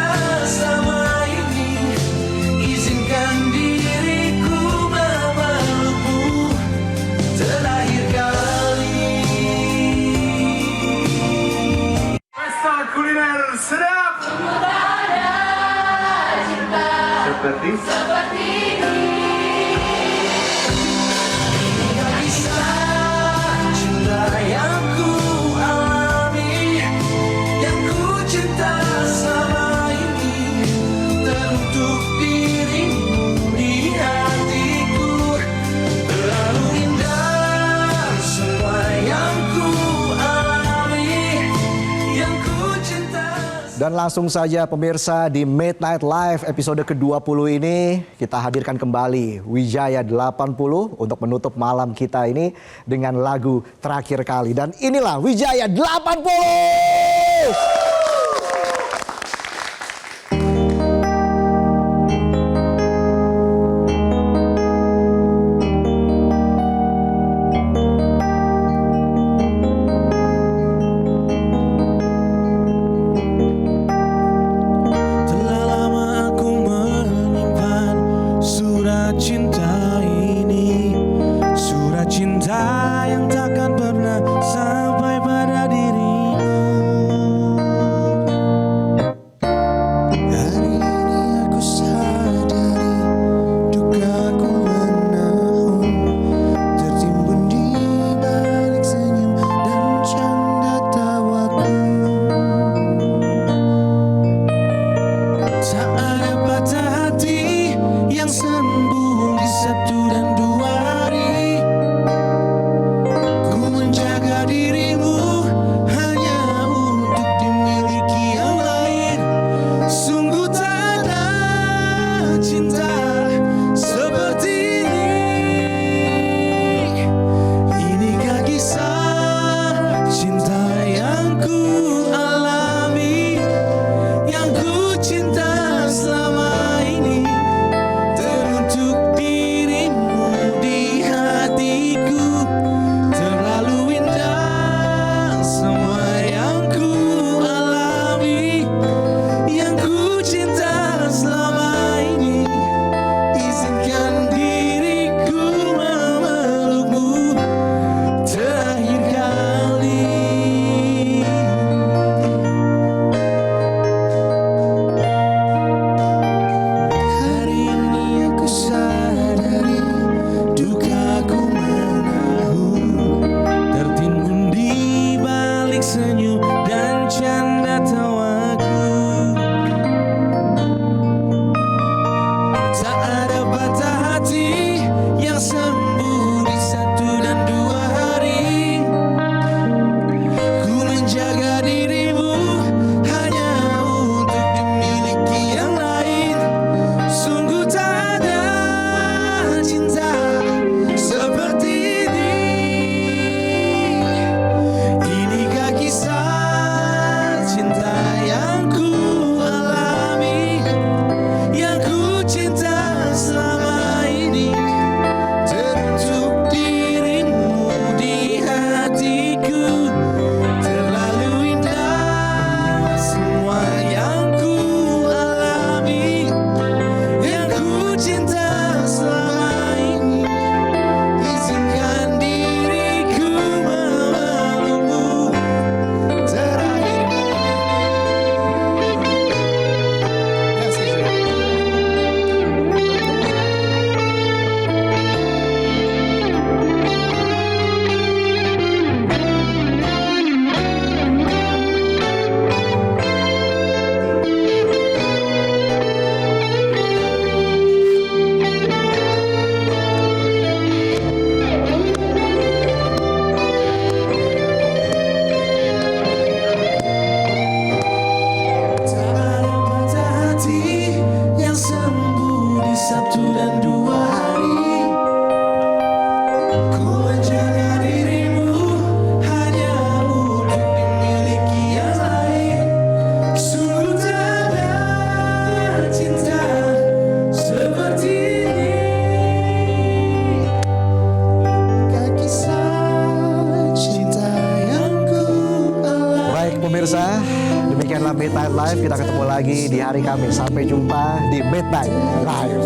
[SPEAKER 3] seperti
[SPEAKER 6] Kisah cinta yang ku alami, yang ku cinta selama ini, teruntuk dirimu di hatiku. Terlalu indah semua yang ku alami, yang ku cinta.
[SPEAKER 1] Dan langsung saja pemirsa di Midnight Live episode ke-20 ini kita hadirkan kembali Wijaya 80 untuk menutup malam kita ini dengan lagu terakhir kali. Dan inilah Wijaya 80!
[SPEAKER 6] Telah lama aku menyimpan surat cinta ini, surat cinta yang takkan pernah sampai pada dirimu. Hari ini aku sadari dukaku menaun, tertimbun di balik senyum dan canda tawaku. Tak ada patah hati yang sembuh di 1 dan 2 hari. Ku menjaga dirimu hanya untuk dimiliki yang lain. Sungguh tak ada cinta seperti ini. Inikah kisah cinta yang ku alami, yang ku cinta selama ini, teruntuk dirimu di hatiku. Terlalu indah semua yang ku alami, yang ku cinta selama ini. Izinkan diriku memelukmu terakhir kali. Hari ini aku sadari dukaku menaun, tertimbun di balik senyum dan canda tawaku. Tak ada patah hati yang sembuh di 1 dan 2 hari. Ku menjaga dirimu hanya untuk dimiliki yang lain. Sungguh tak ada cinta seperti ini. Inikah kisah cinta yang ku alami, yang ku cinta selama ini, teruntuk dirimu di hatiku. Terlalu indah semua yang ku alami, yang ku cinta selama ini. Izinkan diriku memelukmu terakhir Tak ada patah hati yang sembuh di 1 dan 2 hari. Ku menjaga dirimu hanya untuk dimiliki yang lain. Sungguh tak ada cinta seperti ini. Inikah kisah cinta yang ku alami.
[SPEAKER 1] Baik pemirsa, demikianlah Midnight Live. Kita ketemu lagi di hari Kamis. Sampai jumpa di Midnight Live.